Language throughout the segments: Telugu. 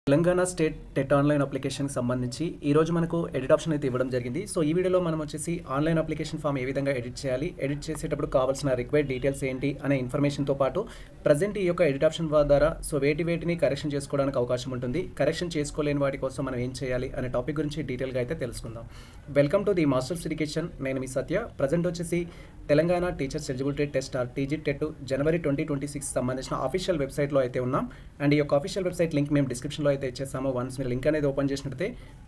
తెలంగాణ స్టేట్ టెట్ ఆన్లైన్ అప్లికేషన్కి సంబంధించి ఈరోజు మనకు ఎడిట్ ఆప్షన్ అయితే ఇవ్వడం జరిగింది. సో ఈ వీడియోలో మనం వచ్చేసి ఆన్లైన్ అప్లికేషన్ ఫామ్ ఏ విధంగా ఎడిట్ చేయాలి, ఎడిట్ చేసేటప్పుడు కావాల్సిన రిక్వైర్డ్ డీటెయిల్స్ ఏంటి అనే ఇన్ఫర్మేషన్తో పాటు ప్రజెంట్ ఈ యొక్క ఎడిట్ ఆప్షన్ ద్వారా వేటిని కరెక్షన్ చేసుకోవడానికి అవకాశం ఉంటుంది, కరెక్షన్ చేసుకోలేని వాటి కోసం మనం ఏం చేయాలి అనే టాపిక్ గురించి డీటెయిల్గా అయితే తెలుసుకుందాం. Welcome to the Masters Education. నేను మీ సత్య. ప్రజెంట్ వచ్చేసి Telangana teachers eligibility test TG TET జనవరి 2026 సంబంధించిన ఆఫీషియల్ వెబ్సైట్లో అయితే ఉన్నాం. అండ్ ఈ యొక్క ఆఫీషియల్ వెబ్సైట్ లింక్ మేము డిస్క్రిప్షన్లో అయితే ఇచ్చేసాము. వన్స్ మీరు లింక్ అనేది ఓపెన్ చేసినట్లయితే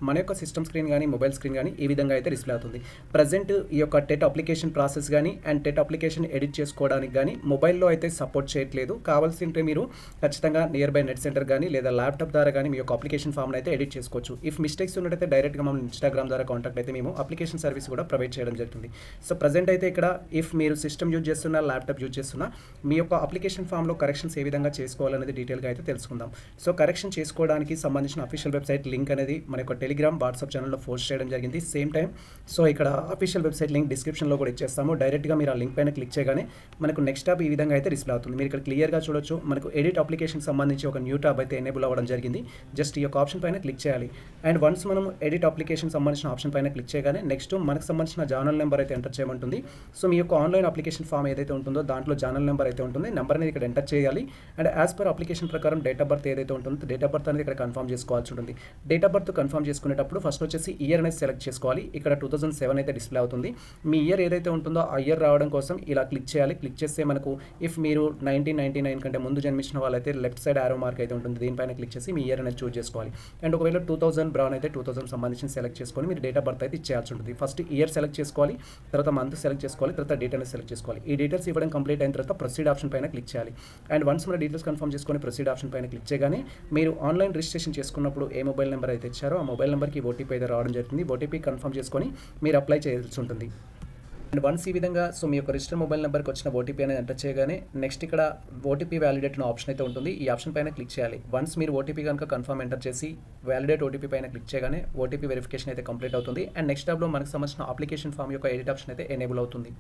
మన యొక్క సిస్టమ్ స్క్రీన్ కానీ మొబైల్ స్క్రీన్ కానీ ఈ విధంగా అయితే డిస్ప్లే అవుతుంది. ప్రజెంట్ ఈ యొక్క టెట్ అప్లికేషన్ ప్రాసెస్ కానీ అండ్ టెట్ అప్లికేషన్ ఎడిట్ చేసుకోవడానికి కానీ మొబైల్లో అయితే సపోర్ట్ చేయట్లేదు. కావాల్సి ఉంటే మీరు ఖచ్చితంగా నియర్ బై నెట్ సెంటర్ కానీ లేదా ల్యాప్టాప్ ద్వారా కానీ మీ యొక్క అప్లికేషన్ ఫామ్ని అయితే ఎడిట్ చేసుకోవచ్చు. ఇఫ్ మిస్టేక్స్ ఉన్నట్టయితే డైరెక్ట్గా మనం ఇన్స్టాగ్రామ్ ద్వారా కాంటాక్ట్ అయితే మేము అప్లికేషన్ సర్వీస్ కూడా ప్రొవైడ్ చేయడం జరుగుతుంది. సో ప్రజెంట్ అయితే ఇక్కడ ఇఫ్ మీరు సిస్టమ్ యూజ్ చేస్తున్నా, ల్యాప్టాప్ యూజ్ చేస్తున్నా, మీ యొక్క అప్లికేషన్ ఫామ్లో కరెక్షన్స్ ఏ విధంగా చేసుకోవాలనేది డీటెయిల్గా అయితే తెలుసుకుందాం. సో కరెక్షన్ చేసుకోవడానికి సంబంధించిన అఫీషియల్ వెబ్సైట్ లింక్ అనేది మన యొక్క టెలిగ్రామ్, వాట్సాప్ ఛానల్లో పోస్ట్ చేయడం జరిగింది. సేమ్ టైం సో ఇక్కడ అఫీషియల్ వెబ్సైట్ లింక్ డిస్క్రిప్షన్లో కూడా ఇచ్చేస్తాము. డైరెక్ట్గా మీరు ఆ లింక్ పైన క్లిక్ చేయగానే మనకు నెక్స్ట్ టాబ్ ఈ విధంగా అయితే డిస్ప్లే అవుతుంది. మీరు ఇక్కడ క్లియర్గా చూడొచ్చు. మనకు ఎడిట్ అప్లికేషన్ సంబంధించి ఒక న్యూ టాబ్ అయితే ఎనేబుల్ అవ్వడం జరిగింది. జస్ట్ ఈ యొక్క ఆప్షన్ పైన క్లిక్ చేయాలి. అండ్ వన్స్ మనం ఎడిట్ అప్లికేషన్ సంబంధించిన ఆప్షన్ పైన క్లిక్ చేయగానే నెక్స్ట్ మనకు సంబంధించిన జానల్ నెంబర్ అయితే ఎంటర్ చేయమంటుంది. సో మీ యొక్క ఆన్లైన్ అప్లికేషన్ ఫామ్ ఏదైతే ఉంటుందో దాంట్లో జానల్ నెంబర్ అయితే ఉంటుంది. నెంబర్ అనేది ఇక్కడ ఎంటర్ చేయాలి. అండ్ యాజ్ పర్ అప్లికేషన్ ప్రకారం డేట్ ఆఫ్ బర్త్ ఏదైతే ఉంటుందో డేట్ ఆఫ్ బర్త్ అనేది ఇక్కడ కన్ఫర్మ్ చేసుకోవాల్సి ఉంటుంది. డేట్ ఆఫ్ బర్త్ కన్ఫర్మ్ చేసుకునేటప్పుడు ఫస్ట్ వచ్చేసి ఇయర్ అనేది సెలెక్ట్ చేసుకోవాలి. ఇక్కడ 2007 అయితే డిస్ప్లే అవుతుంది. మీ ఇయర్ ఏదైతే ఉంటుందో ఆ ఇయర్ రావడం కోసం ఇలా క్లిక్ చేయాలి. క్లిక్ చేస్తే మనకు ఇఫ్ మీరు 1999 కంటే ముందు జన్మించిన వాళ్ళైతే లెఫ్ట్ సైడ్ ఆరో మార్క్ అయితే ఉంటుంది. దీనిపైన క్లిక్ చేసి మీ ఇయర్ అనేది చూస్ చేసుకోవాలి. అండ్ ఒకవేళ 2000 బ్రౌన్ అయితే 2000 సంబంధించి సెలెక్ట్ చేసుకొని మీరు డేట్ ఆఫ్ బర్త్ అయితే ఇచ్చేయాల్సి ఉంటుంది. ఫస్ట్ ఇయర్ సెలెక్ట్ చేసుకోవాలి, తర్వాత మంత్ సెలెక్ట్ చేసుకోవాలి, తర్వాత డేట్ అనేది సెలెక్ట్ చేసుకోవాలి. ఈ డీటెయిల్స్ ఇవ్వడం కంప్లీట్ అయిన తర్వాత ప్రొసీడ్ ఆప్షన్ పైన క్లిక్ చేయాలి. అండ్ వన్స్ మన డీటెయిల్స్ కన్ఫర్మ్ చేసుకొని ప్రొసీడ్ ఆప్షన్ పైన క్లిక్ చేయగానే మీరు ఆన్లైన్ రిజిస్ట్రేషన్ చేసుకున్నప్పుడు ఏ మొబైల్ నెంబర్ అయితే ఇచ్చారో ఆ మొబైల్ నెంబర్కి ఓటీపీ అయితే రావడం జరుగుతుంది. ఓటీపీ కన్ఫర్మ్ చేసుకొని మీరు అప్లై చేయాల్సి ఉంటుంది. అండ్ వన్స్ ఈ విధంగా మీ యొక్క రిజిస్టర్ మొబైల్ నెంబర్కి వచ్చిన ఓటీపీ అనేది ఎంటర్ చేయగానే నెక్స్ట్ ఇక్కడ ఓటీపీ వ్యాలిడేట్ అనే ఆప్షన్ అయితే ఉంటుంది. ఈ ఆప్షన్ పైన క్లిక్ చేయాలి. వన్స్ మీరు ఓటీపీ కనుక కన్ఫర్మ్ ఎంటర్ చేసి వ్యాలిడేట్ ఓటీపీ పైన క్లిక్ చేయగానే ఓటీపీ వెరిఫికేషన్ అయితే కంప్లీట్ అవుతుంది. అండ్ నెక్స్ట్ టాబ్లో మనకు సంబంధించిన అప్లికేషన్ ఫామ్ యొక్క ఎడిట్ ఆప్షన్ అయితే ఎనేబుల్ అవుతుంది.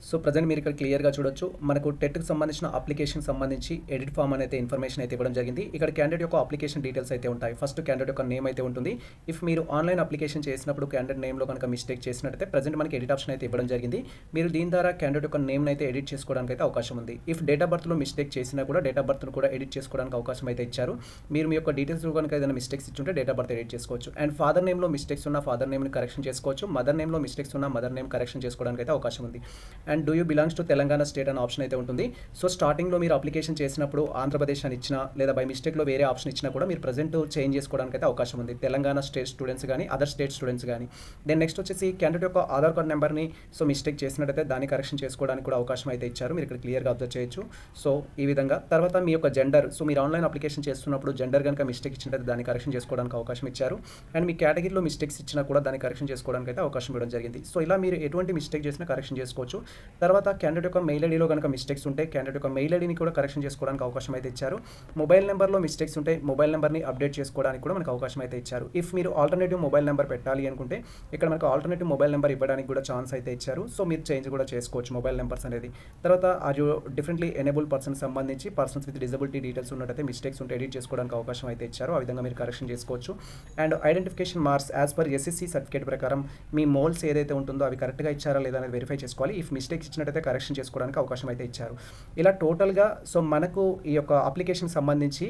సో ప్రజెంట్ మీరు ఇక్కడ క్లియర్గా చూడొచ్చు. మనకు టెట్కి సంబంధించిన అప్లికేషన్ సంబంధించి ఎడిట్ ఫామ్ అనేది ఇన్ఫర్మేషన్ అయితే ఇవ్వడం జరిగింది. ఇక్కడ క్యాండిడేట్ యొక్క అప్లికేషన్ డీటెయిల్స్ అయితే ఉంటాయి. ఫస్ట్ క్యాండిడేట్ యొక్క నేమ్ అయితే ఉంటుంది. ఇఫ్ మీరు ఆన్లైన్ అప్లికేషన్ చేసినప్పుడు క్యాండిడేట్ నేమ్లో కనుక మిస్టేక్ చేసినట్టయితే ప్రజెంట్ మనకి ఎడిట్ ఆప్షన్ అయితే ఇవ్వడం జరిగింది. మీరు దీని ద్వారా క్యాండిడేట్ యొక్క నేమ్ని అయితే ఎడిట్ చేసుకోవడానికి అయితే అవకాశం ఉంది. ఇఫ్ డేట్ ఆఫ్ బర్త్లో మిస్టేక్ చేసినా కూడా డేట్ ఆఫ్ బర్త్ను కూడా ఎడిట్ చేసుకోవడానికి అవకాశం అయితే ఇచ్చారు. మీరు మీ యొక్క డీటెయిల్స్లో కనుక ఏదైనా మిస్టేక్స్ ఇచ్చుంటే డేట్ ఆఫ్ బర్త్ ఎడిట్ చేసుకోవచ్చు. అండ్ ఫాదర్ నేమ్లో మిస్టేక్స్ ఉన్న ఫాదర్ నేమ్ని కరెక్షన్ చేసుకోవచ్చు. మదర్ నేమ్లో మిస్టేక్స్ ఉన్న మదర్ నేమ్ కరెక్షన్ చేసుకోవడానికి అయితే అవకాశం ఉంది. And do you belongs to Telangana state అనే ఆప్షన్ అయితే ఉంటుంది. సో స్టార్టింగ్లో మీరు అప్లికేషన్ చేసినప్పుడు ఆంధ్రప్రదేశ్ అని ఇచ్చినా లేదా బై మిస్టేక్లో వేరే ఆప్షన్ ఇచ్చినా కూడా మీరు ప్రజెంట్ చేంజ్ చేసుకోవడానికి అయితే అవకాశం ఉంది. తెలంగాణ స్టేట్ స్టూడెంట్స్ కానీ అదర్ స్టేట్ స్టూడెంట్స్ కానీ. దెన్ నెక్స్ట్ వచ్చేసి క్యాండిడేట్ యొక్క ఆధార్ కార్డ్ నెంబర్ని మిస్టేక్ చేసినట్టయితే దాన్ని కరెక్షన్ చేసుకోవడానికి కూడా అవకాశం అయితే ఇచ్చారు. మీరు ఇక్కడ క్లియర్గా అబ్జర్వ్ చేయొచ్చు. సో ఈ విధంగా తర్వాత మీ యొక్క జెండర్, మీరు ఆన్లైన్ అప్లికేషన్ చేస్తున్నప్పుడు జెండర్ కనుక మిస్టేక్ ఇచ్చినట్టు దాన్ని కరెక్షన్ చేసుకోవడానికి అవకాశం ఇచ్చారు. అండ్ మీ కేటగిరీలో మిస్టేక్స్ ఇచ్చినా కూడా దాన్ని కరెక్షన్ చేసుకోవడానికి అయితే అవకాశం ఇవ్వడం జరిగింది. సో ఇలా మీరు ఎటువంటి మిస్టేక్ చేసినా కరెక్షన్ చేసుకోవచ్చు. తర్వాత క్యాండిడేట్ యొక్క మెయిల్ ఐడీలో కనుక మిస్టేక్స్ ఉంటే క్యాండిడేట్ యొక్క మెయిల్ ఐడీని కూడా కరెక్షన్ చేసుకోవడానికి అవకాశం అయితే ఇచ్చారు. మొబైల్ నెంబర్లో మిస్టేక్స్ ఉంటే మొబైల్ నెంబర్ని అప్డేట్ చేసుకోవడానికి కూడా మనకు అవకాశం అయితే ఇచ్చారు. ఇఫ్ మీరు ఆల్టర్నేటివ్ మొబైల్ నెంబర్ పెట్టాలి అనుకుంటే ఇక్కడ మనకు ఆల్టర్నేటివ్ మొబైల్ నెంబర్ ఇవ్వడానికి కూడా ఛాన్స్ అయితే ఇచ్చారు. సో మీరు చేంజ్ కూడా చేసుకోవచ్చు మొబైల్ నెంబర్స్ అనేది. తర్వాత అది డిఫరెంట్లీ ఎనేబుల్ పర్సన్ సంబంధించి పర్సన్స్ విత్ డిజబిలిటీ డీటెయిల్స్ ఉన్నట్టయితే మిస్టేక్స్ ఉంటే ఎడిట్ చేసుకోవడానికి అవకాశం అయితే ఇచ్చారు. ఆ విధంగా మీరు కరెక్షన్ చేసుకోవచ్చు. And identification marks as per SSC certificate ప్రకారం మీ మోల్స్ ఏదైతే ఉంటుందో అవి కరెక్ట్గా ఇచ్చారా లేదా అనేది వెరిఫై చేసుకోవాలి. ఇఫ్ మిస్టేక్స్ ఇచ్చినట్టయితే కరెక్షన్ చేసుకోవడానికి అవకాశం అయితే ఇచ్చారు. ఇలా టోటల్గా మనకు ఈ యొక్క అప్లికేషన్ సంబంధించి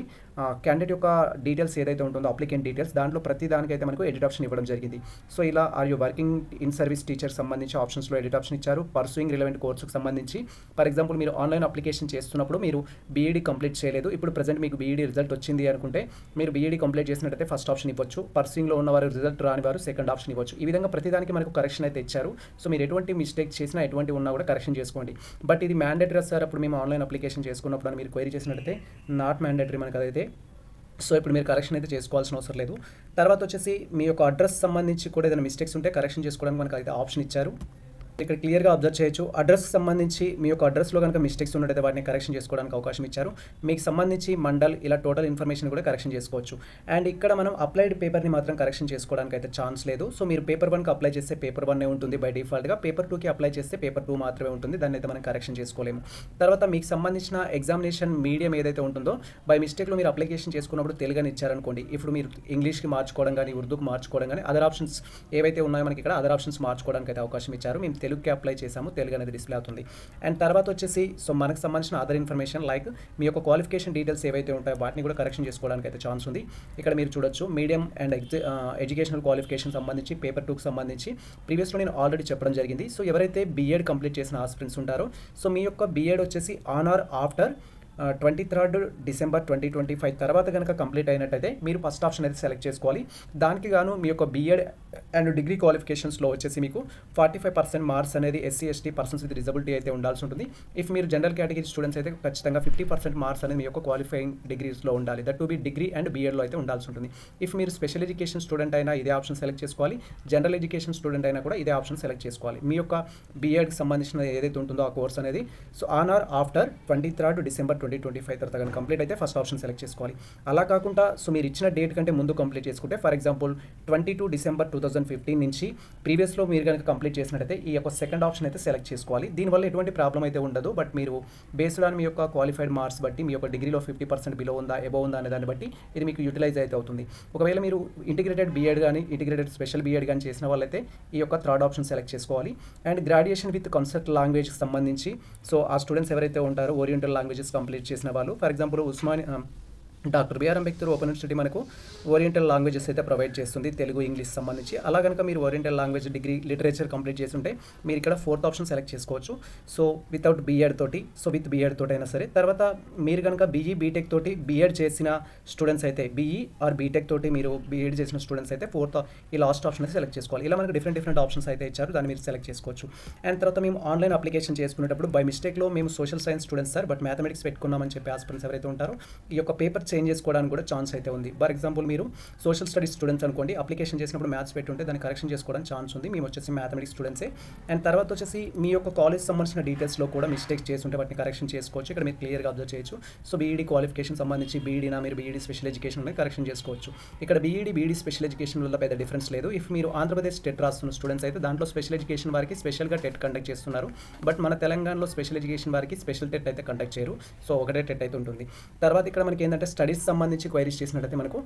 క్యాండిడేట్ యొక్క డీటెయిల్స్ ఏదైతే ఉంటుందో అప్లికెంట్ డీటెయిల్స్ దాంట్లో ప్రతి దానికైతే మనకు ఎడిట్ ఆప్షన్ ఇవ్వడం జరిగింది. సో ఇలా are you working in service teacher సంబంధించి ఆప్షన్స్లో ఎడిట్ ఆప్షన్ ఇచ్చారు. పర్సూయింగ్ రిలవెంట్ కోర్సుకు సంబంధించి ఫర్ ఎగ్జాంపుల్ మీరు ఆన్లైన్ అప్లికేషన్ చేస్తున్నప్పుడు మీరు బీఈడీ కంప్లీట్ చేయలేదు, ఇప్పుడు ప్రజెంట్ మీకు బీఈడీ రిజల్ట్ వచ్చింది అనుకుంటే మీరు బీఈడీ కంప్లీట్ చేసినట్టయితే ఫస్ట్ ఆప్షన్ ఇవ్వచ్చు. పర్సూయింగ్లో ఉన్నవారు రిజల్ట్ రాని వారు సెకండ్ ఆప్షన్ ఇవ్వచ్చు. ఈ విధంగా ప్రతిదానికి మనకు కరెక్షన్ అయితే ఇచ్చారు. సో మీరు ఎటువంటి మిస్టేక్ చేసినా ఎటువంటి ఉన్నా కూడా కరెక్షన్ చేసుకోండి. బట్ ఇది మ్యాండేటరీ సార్ అప్పుడు మేము ఆన్లైన్ అప్లికేషన్ చేసుకున్నప్పుడు అని మీరు క్వైరీ చేసినట్టయితే నాట్ మ్యాండేటరీ మనకు అదైతే. సో ఇప్పుడు మీరు కరెక్షన్ అయితే చేసుకోవాల్సిన అవసరం లేదు. తర్వాత వచ్చేసి మీ యొక్క అడ్రస్ సంబంధించి కూడా ఏదైనా మిస్టేక్స్ ఉంటే కరెక్షన్ చేసుకోవడానికి మనకు అయితే ఆప్షన్ ఇచ్చారు. ఇక్కడ క్లియర్గా అబ్జర్వ్ చేయొచ్చు. అడ్రస్కి సంబంధించి మీ యొక్క అడ్రస్లో కనుక మిస్టేక్స్ ఉన్నట్టయితే వాటిని కరెక్షన్ చేసుకోవడానికి అవకాశం ఇచ్చారు. మీకు సంబంధించి మండల్ ఇలా టోటల్ ఇన్ఫర్మేషన్ కూడా కరెక్షన్ చేసుకోవచ్చు. అండ్ ఇక్కడ మనం అప్లైడ్ పేపర్ని మాత్రం కరెక్షన్ చేసుకోవడానికి అయితే ఛాన్స్ లేదు. సో మీరు పేపర్ 1కి అప్లై చేస్తే పేపర్ 1 ఉంటుంది బై డిఫాల్ట్గా. పేపర్ 2కి అప్లై చేస్తే పేపర్ 2 మాత్రమే ఉంటుంది. దాన్ని అయితే మనం కరెక్షన్ చేసుకోలేము. తర్వాత మీకు సంబంధించిన ఎగ్జామినేషన్ మీడియం ఏదైతే ఉంటుందో బై మిస్టేక్లో మీరు అప్లికేషన్ చేసుకున్నప్పుడు తెలుగుని ఇచ్చారనుకోండి, ఇప్పుడు మీరు ఇంగ్లీష్కి మార్చుకోవడం కానీ ఉర్దూకి మార్చుకోవడం కానీ అదర్ ఆప్షన్స్ ఏవైతే ఉన్నాయో మనకి ఇక్కడ అదర్ ఆప్షన్స్ మార్చుకోవడానికి అయితే అవకాశం ఇచ్చారు. మేము తెలుగుకి అప్లై చేసాము, తెలుగు అనేది డిస్ప్లే అవుతుంది. అండ్ తర్వాత వచ్చేసి సో మనకు సంబంధించిన అదర్ ఇన్ఫర్మేషన్ లైక్ మీ యొక్క క్వాలిఫికేషన్ డీటెయిల్స్ ఏవైతే ఉంటాయో వాటిని కూడా కరెక్షన్ చేసుకోవడానికి అయితే ఛాన్స్ ఉంది. ఇక్కడ మీరు చూడొచ్చు మీడియం అండ్ ఎడ్యుకేషనల్ క్వాలిఫికేషన్ సంబంధించి పేపర్ 2కి సంబంధించి ప్రీవియస్లో నేను ఆల్రెడీ చెప్పడం జరిగింది. సో ఎవరైతే బీఎడ్ కంప్లీట్ చేసిన ఆస్పిరెంట్స్ ఉంటారో సో మీ యొక్క బీఎడ్ వచ్చేసి on or after 23rd December 2025 తర్వాత కనుక కంప్లీట్ అయినట్టయితే మీరు ఫస్ట్ ఆప్షన్ అయితే సెలెక్ట్ చేసుకోవాలి. దానికి గాను మీ యొక్క బీఎడ్ అండ్ డిగ్రీ క్వాలిఫికేషన్స్లో వచ్చేసి మీకు 45% మార్క్స్ అనేది SC ST persons with disability అయితే ఉండాల్సి ఉంటుంది. ఇఫ్ మీరు జనరల్ కేటగిరీ స్టూడెంట్స్ అయితే ఖచ్చితంగా 50% మార్క్స్ అనేది మీ యొక్క క్వాలిఫైయింగ్ డిగ్రీస్లో ఉండాలి. That to be degree and బీఎడ్లో అయితే ఉండాల్సి ఉంటుంది. ఇఫ్ మీరు స్పెషల్ ఎడ్యుకేషన్ స్టూడెంట్ అయినా ఇదే ఆప్షన్ సెలెక్ట్ చేసుకోవాలి. జనరల్ ఎడ్యుకేషన్ స్టూడెంట్ అయినా కూడా ఇదే ఆప్షన్ సెలెక్ట్ చేసుకోవాలి. మీ యొక్క బీఎడ్కి సంబంధించిన ఏదైతే ఉంటుందో ఆ కోర్స్ అనేది so on or after 23rd December 2025 తర్వాత కానీ కంప్లీట్ అయితే ఫస్ట్ ఆప్షన్ సెలెక్ట్ చేసుకోవాలి. అలా కాకుండా సో మీరు ఇచ్చిన డేట్ కంటే ముందు కంప్లీట్ చేసుకుంటే ఫర్ ఎగ్జాంపుల్ 22 December 2015 నుంచి ప్రీవియస్లో మీరు కనుక కంప్లీట్ చేసినట్టయితే ఈ యొక్క సెకండ్ ఆప్షన్ అయితే సెలెక్ట్ చేసుకోవాలి. దీనివల్ల ఎటువంటి ప్రాబ్లం అయితే ఉండదు. బట్ మీరు బేస్డ్ ఆన్ మీ యొక్క క్వాలిఫైడ్ మార్క్స్ బట్టి మీ యొక్క డిగ్రీలో 50% బిలో ఉందా ఎబో ఉందా అనే దాన్ని బట్టి ఇది మీకు యూటిలైజ్ అయితే అవుతుంది. ఒకవేళ మీరు ఇంటిగ్రేటెడ్ బీఎడ్ కానీ ఇంటిగ్రేటెడ్ స్పెషల్ బీఎడ్ కానీ చేసిన వాళ్ళైతే ఈ యొక్క థర్డ్ ఆప్షన్ సెలెక్ట్ చేసుకోవాలి. అండ్ గ్రాడ్యుయేషన్ విత్ కన్సెప్ట్ లాంగ్వేజ్కి సంబంధించి సో ఆ స్టూడెంట్స్ ఎవరైతే ఉంటారో ఓరియంటల్ లాంగ్వేజెస్ కంప్లీట్ చేసిన వాళ్ళు for example doctor BR Ambedkar open university మనకు ఓరియంటల్ లాంగ్వేజెస్ అయితే ప్రొవైడ్ చేస్తుంది, తెలుగు ఇంగ్లీష్ సంబంధించి. అలా కనుక మీరు oriental language degree literature complete చేసి ఉంటే మీరు ఇక్కడ ఫోర్త్ ఆప్షన్ సెలెక్ట్ చేసుకోవచ్చు. సో వితౌట్ బీఎడ్ తోటి సో విత్ బీఎడ్ తోటి అయినా సరే. తర్వాత మీరు కనుక బీఈ బీటెక్ తోటి బీఎడ్ చేసిన స్టూడెంట్స్ అయితే బీఈ ఆర్ బీటెక్ తోటి మీరు బీఎడ్ చేసిన స్టూడెంట్స్ అయితే ఫోర్త్ ఈ లాస్ట్ ఆప్షన్ అయితే సెలెక్ట్ చేసుకోవాలి. ఇలా మనకు డిఫరెంట్ ఆప్షన్స్ అయితే ఇచ్చారు, దాన్ని మీరు సెలెక్ట్ చేసుకోవచ్చు. అండ్ తర్వాత మేము ఆన్లైన్ అప్లికేషన్ చేసుకునేటప్పుడు బై మిస్టేక్లో మేము social science students sir but mathematics పెట్టుకున్నామని చెప్పి ఆస్పిరెంట్స్ ఎవరైతే ఉంటారో ఈ యొక్క పేపర్ చేంజ్ చేసుకోవడానికి కూడా ఛాన్స్ అయితే ఉంది. ఫర్ ఎగ్జాంపుల్ మీరు సోషల్ స్టడీస్ స్టూడెంట్స్ అనుకోండి, అప్లికేషన్ చేసినప్పుడు మ్యాథ్స్ పెట్టి ఉంటే దాన్ని కరెక్షన్ చేసుకోవడానికి ఛాన్స్ ఉంది. మేము వచ్చేసి మ్యాథమెటిక్స్ స్టూడెంట్సే. అండ్ తర్వాత వచ్చేసి మీ యొక్క కాలేజ్ సంబంధించిన డీటెయిల్స్లో కూడా మిస్టేక్స్ చేసి ఉంటే వాటిని కరెక్షన్ చేసుకోవచ్చు. ఇక్కడ మీరు క్లియర్గా అబ్జర్వ్ చేయొచ్చు. సో బీఈడీ క్వాలిఫికేషన్ సంబంధించి బీఈడీనా మీరు బీఈడీ స్పెషల్ ఎడ్యుకేషన్ అనేది కరెక్షన్ చేసుకోవచ్చు. ఇక్కడ బీఈడీ స్పెషల్ ఎడ్యుకేషన్ వల్ల పెద్ద డిఫరెన్స్ లేదు. ఇఫ్ మీరు ఆంధ్రప్రదేశ్ టెట్ రాస్తున్న స్టూడెంట్స్ అయితే దాంట్లో స్పెషల్ ఎడ్యుకేషన్ వారికి స్పెషల్గా టెట్ కండక్ట్ చేస్తున్నారు. బట్ మన తెలంగాణలో స్పెషల్ ఎడ్యుకేషన్ వారికి స్పెషల్ టెట్ అయితే కండక్ట్ చేయరు. సో ఒకటే టెట్ అయితే ఉంటుంది. తర్వాత ఇక్కడ మనకి ఏంటంటే స్టడీస్ సంబంధించి క్వైరీస్ చేసినట్టయితే మనకు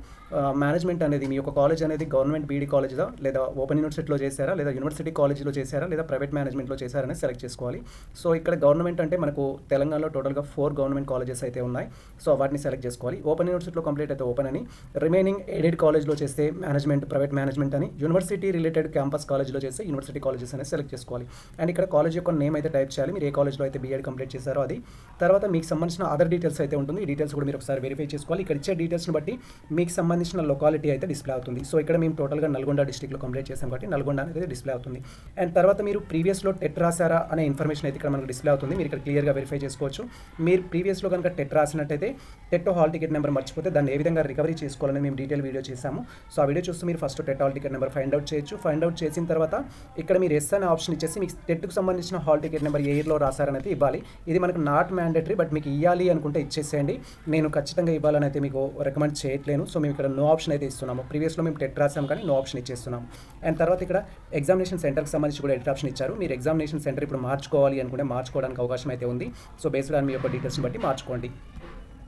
మేనేజ్మెంట్ అనేది మీ యొక్క కాలేజ్ అనేది గవర్నమెంట్ బీఈడీ కాలేజ్లో లేదా ఓపెన్ యూనివర్సిటీలో చేశారా లేదా యూనివర్సిటీ కాలేజీలో చేశారా లేదా ప్రైవేట్ మేనేజ్మెంట్లో చేశారని సెలెక్ట్ చేసుకోవాలి. సో ఇక్కడ గవర్నమెంట్ అంటే మనకు తెలంగాణలో టోటల్గా 4 గవర్నమెంట్ కాలేజెస్ అయితే ఉన్నాయి. సో వాటిని సెలెక్ట్ చేసుకోవాలి. ఓపెన్ యూనివర్సిటీలో కంప్లీట్ అయితే ఓపెన్ అని, రిమైనింగ్ ఎయిడెడ్ కాలేజ్లో చేస్తే మేనేజ్మెంట్ ప్రైవేట్ మేనేజ్మెంట్ అని, యూనివర్సిటీ రిలేటెడ్ క్యాంపస్ కాలేజ్లో చేస్తే యూనివర్సిటీ కాలేజెస్ అనేది సెలెక్ట్ చేసుకోవాలి. అండ్ ఇక్కడ కాలేజ్ యొక్క నేమ్ అయితే టైప్ చేయాలి, మీరు ఏ కాలేజ్లో అయితే బీఎడ్ కంప్లీట్ చేశారో అది. తర్వాత మీకు సంబంధించిన అదర్ డీటెయిల్స్ అయితే ఉంటుంది. ఈ డీటెయిల్స్ కూడా మీరు ఒకసారి వెరిఫై చేసుకోవాలి. ఇక్కడ ఇచ్చే డీటెయిల్స్ని బట్టి మీకు సంబంధించిన లొకాలిటీ అయితే డిస్ప్లే అవుతుంది. సో ఇక్కడ మేము టోటల్గా నల్గొండ డిస్ట్రిక్ట్లో కంప్లీట్ చేసాం కాబట్టి నల్గొండ అనేది డిస్ప్లే అవుతుంది. అండ్ తర్వాత మీరు ప్రీవియస్లో టెట్ రాసారా అనే ఇన్ఫర్మేషన్ అయితే ఇక్కడ మనకు డిస్ప్లే అవుతుంది. మీరు ఇక్కడ క్లియర్గా వెరిఫై చేసుకోవచ్చు. మీరు ప్రీవియస్లో కనుక టెట్ రాసినట్టయితే టెట్ హాల్ టికెట్ నెంబర్ మర్చిపోతే దాన్ని ఏ విధంగా రికవరీ చేసుకోవాలని మేము డీటెయిల్ వీడియో చేసాము. సో ఆ వీడియో చూస్తే మీరు first TET hall ticket number find out చేయొచ్చు. ఫైండ్ అవుట్ చేసిన తర్వాత ఇక్కడ మీరు ఎస్ అనే ఆప్షన్ ఇచ్చేసి మీకు టెట్కు సంబంధించిన హాల్ టికెట్ నెంబర్ ఏ ఇయర్లో రాసారని ఇవ్వాలి. ఇది మనకు నాట్ మ్యాండేటరీ, బట్ మీకు ఇవ్వాలి అనుకుంటే ఇచ్చేసేయండి. నేను ఖచ్చితంగా ఇవ్వాలని అయితే మీకు రికమెండ్ చేయట్లేను. సో మేము ఇక్కడ నో ఆప్షన్ అయితే ఇస్తున్నాము. ప్రీవియస్లో మేము టెట్ రాసాం కానీ నో ఆప్షన్ ఇచ్చేస్తున్నాము. అండ్ తర్వాత ఇక్కడ ఎగ్జామినేషన్ సెంటర్కి సంబంధించి కూడా ఎడిట్ ఆప్షన్ ఇచ్చారు. మీరు ఎగ్జామినేషన్ సెంటర్ ఇప్పుడు మార్చుకోవాలి అనుకుంటే మార్చుకోవడానికి అవకాశం అయితే ఉంది. సో బేస్డ్ ఆన్ మీ యొక్క డీటెయిల్స్ని బట్టి మార్చుకోండి.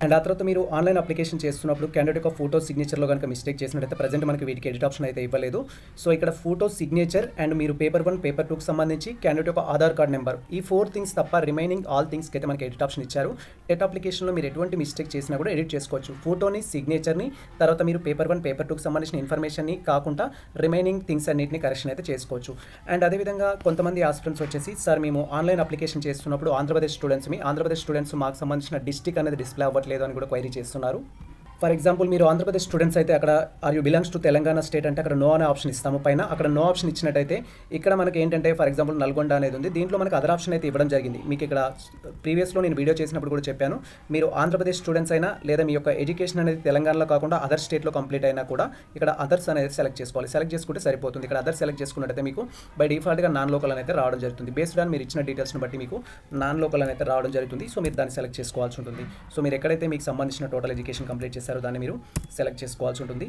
అండ్ ఆ తర్వాత మీరు ఆన్లైన్ అప్లికేషన్ చేస్తున్నప్పుడు క్యాండిడేట్ యొక్క ఫోటో సిగ్నేచర్లో కనుక మిస్టేక్ చేసినట్టయితే ప్రజెంట్ మనకి వీటికి ఎడిట్ ఆప్షన్ అయితే ఇవ్వలేదు. సో ఇక్కడ ఫోటో సిగ్నేచర్ అండ్ మీరు పేపర్ 1 పేపర్ 2కి సంబంధించి క్యాండిడేట్ యొక్క ఆధార్ కార్డ్ నెంబర్ ఈ 4 థింగ్స్ తప్ప రిమైనింగ్ ఆల్ థింగ్స్కి అయితే మనకి ఎడిట్ ఆప్షన్ ఇచ్చారు. టెట్ అప్లికేషన్లో మీరు ఎటువంటి మిస్టేక్ చేసినా కూడా ఎడిట్ చేసుకోవచ్చు. ఫోటోని, సిగ్నేచర్ని, తర్వాత మీరు పేపర్ 1 పేపర్ 2కి సంబంధించిన ఇన్ఫర్మేషన్ని కాకుండా రిమైనింగ్ థింగ్స్ అన్నింటినీ కరెక్షన్ అయితే చేసుకోవచ్చు. అండ్ అదేవిధంగా కొంతమంది ఆస్పిరెంట్స్ వచ్చేసి సార్ మేము ఆన్లైన్ అప్లికేషన్ చేస్తున్నప్పుడు ఆంధ్రప్రదేశ్ స్టూడెంట్స్ మాకు సంబంధించిన డిస్ట్రిక్ట్ అనేది డిస్ప్లే అవ్వట్లేదు అని కూడా క్వైరీ చేస్తున్నారు. ఫర్ ఎగ్జాంపుల్ మీరు ఆంధ్రప్రదేశ్ స్టూడెంట్స్ అయితే అక్కడ or you belongs to Telangana state అంటే అక్కడ నో అనే ఆప్షన్ ఇస్తాము పైన. అక్కడ నో ఆప్షన్ ఇచ్చినట్టయితే ఇక్కడ మనకి ఏంటంటే ఫర్ ఎగ్జాంపుల్ నల్గొండ అనేది ఉంది, దీంట్లో మనకు అదర్ ఆప్షన్ అయితే ఇవ్వడం జరిగింది. మీకు ఇక్కడ ప్రీవియస్లో నేను వీడియో చేసినప్పుడు కూడా చెప్పాను, మీరు ఆంధ్రప్రదేశ్ స్టూడెంట్స్ అయినా లేదా మీ యొక్క ఎడ్యుకేషన్ అనేది తెలంగాణలో కాకుండా అదర్ స్టేట్లో కంప్లీట్ అయినా కూడా ఇక్కడ అదర్స్ అనేది సెలెక్ట్ చేసుకోవాలి. సెలెక్ట్ చేసుకుంటే సరిపోతుంది. ఇక్కడ అదర్ సెలెక్ట్ చేసుకున్నట్టయితే మీకు బై డిఫాల్ట్గా నాన్ లోకల్ అనేది రావడం జరుగుతుంది. బేస్డ్ ఆన్ మీరు ఇచ్చిన డీటెయిల్స్ని బట్టి మీకు నాన్ లోకల్ అనేది రావడం జరుగుతుంది. సో మీరు దాన్ని సెలెక్ట్ చేసుకోవాల్సి ఉంటుంది. సో మీరు ఎక్కడైతే మీకు సంబంధించిన టోటల్ ఎడ్యుకేషన్ కంప్లీట్ చేశారో దాన్ని మీరు సెలెక్ట్ చేసుకోవాల్సి ఉంటుంది.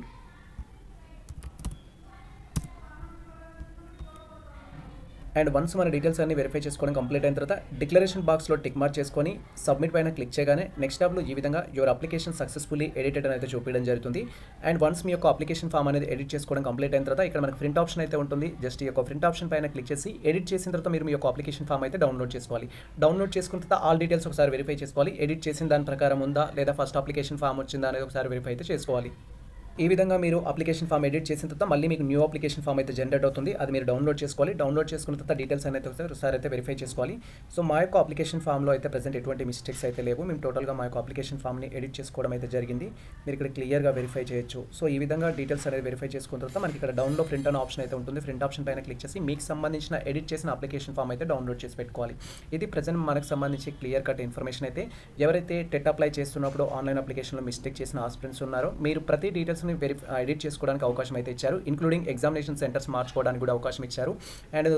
అండ్ వన్స్ మన డీటెయిల్స్ అన్ని వెరిఫై చేసుకోవడం కంప్లీట్ అయిన తర్వాత డిక్లరేషన్ బాక్స్లో టిక్ మార్క్ చేసుకొని సబ్మిట్ పైన క్లిక్ చేయగానే నెక్స్ట్ ట్యాబ్లో ఈ విధంగా యువర్ అప్లికేషన్ సక్సెస్ఫుల్లీ ఎడిటెడ్ అనేది చూపించడం జరుగుతుంది. అండ్ వన్స్ మీ యొక్క అప్లికేషన్ ఫామ్ అనేది ఎడిట్ చేసుకోవడం కంప్లీట్ అయిన తర్వాత ఇక్కడ మనకు ప్రింట్ ఆప్షన్ అయితే ఉంటుంది. జస్ట్ ఈ యొక్క ప్రింట్ ఆప్షన్ పైన క్లిక్ చేసి ఎడిట్ చేసిన తర్వాత మీరు మీ యొక్క అప్లికేషన్ ఫామ్ అయితే డౌన్లోడ్ చేసుకోవాలి. డౌన్లోడ్ చేసుకున్న తర్వాత ఆల్ డీటెయిల్స్ ఒకసారి వెరిఫై చేసుకోవాలి. ఎడిట్ చేసిన దాని ప్రకారం ఉందా లేదా ఫస్ట్ అప్లికేషన్ ఫామ్ వచ్చిందా అనేది ఒకసారి వెరిఫై అయితే చేసుకోవాలి. ఈ విధంగా మీరు అప్లికేషన్ ఫామ్ ఎడిట్ చేసిన తర్వాత మళ్ళీ మీకు న్యూ అప్లికేషన్ ఫామ్ అయితే జనరేట్ అవుతుంది. అది మీరు డౌన్లోడ్ చేసుకోవాలి. డౌన్లోడ్ చేసుకున్న తర్వాత డీటెయిల్స్ అనేది ఒకసారి అయితే వెరిఫై చేసుకోవాలి. సో మా యొక్క అప్లికేషన్ ఫామ్లో అయితే ప్రెసెంట్ ఎటువంటి మిస్టేక్స్ అయితే లేవు. మేము టోటల్గా మా యొక్క అప్లికేషన్ ఫామ్ని ఎడిట్ చేసుకోవడం అయితే జరిగింది. మీరు ఇక్కడ క్లియర్గా వెరిఫై చేయొచ్చు. సో ఈ విధంగా డీటెయిల్స్ అనేది వెరిఫై చేసుకున్న తర్వాత మనకి ఇక్కడ డౌన్లోడ్ ప్రింట్ అనే ఆప్షన్ అయితే ఉంటుంది. ప్రింట్ ఆప్షన్ పైన క్లిక్ చేసి మీకు సంబంధించిన ఎడిట్ చేసిన అప్లికేషన్ ఫామ్ అయితే డౌన్లోడ్ చేసి పెట్టుకోవాలి. ఇది ప్రెసెంట్ మనకు సంబంధించి క్లియర్ కట్ ఇన్ఫర్మేషన్ అయితే. ఎవరైతే టెట్ అప్లై చేస్తున్నప్పుడు ఆన్లైన్ అప్లికేషన్లో మిస్టేక్ చేసిన ఆస్పిరెంట్స్ ఉన్నారో మీరు ప్రతి డీటెయిల్స్ని ఎడిట్ చేసుకోవడానికి అవకాశం అయితే ఇచ్చారు. ఇంక్లూడింగ్ ఎగ్జామినేషన్ సెంటర్స్ మార్చుకోవడానికి కూడా అవకాశం ఇచ్చారు. అండ్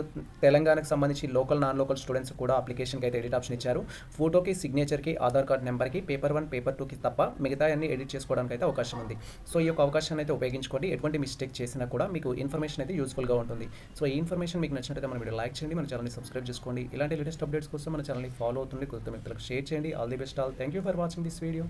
తెలంగాణకు సంబంధించి లోకల్ నాన్ లోకల్ స్టూడెంట్స్ కూడా అప్లికేషన్కి అయితే ఎడిట్ ఆప్షన్ ఇచ్చారు. ఫోటోకి, సిగ్నేచర్కి, ఆధార్ కార్డ్ నెంబర్కి, పేపర్ 1 పేపర్ 2కి తప్ప మిగతా అన్ని ఎడిట్ చేసుకోవడానికి అయితే అవకాశం ఉంది. సో ఈ యొక్క అవకాశాన్ని అయితే ఉపయోగించుకోండి. ఎటువంటి మిస్టేక్ చేసినా కూడా మీకు ఇన్ఫర్మేషన్ అయితే యూస్ఫుల్గా ఉంటుంది. సో ఈ ఇన్ఫర్మేషన్ మీకు నచ్చినట్లయితే మన వీడియో లైక్ చేయండి, మన ఛానల్ని సబ్స్క్రైబ్ చేసుకోండి. ఇలాంటి లేటెస్ట్ అప్డేట్స్ కోసం మన ఛానల్ని ఫాలో అవుతుంది, కొత్త మిత్రులకు షేర్ చేయండి. All the best all. Thank you for watching this video.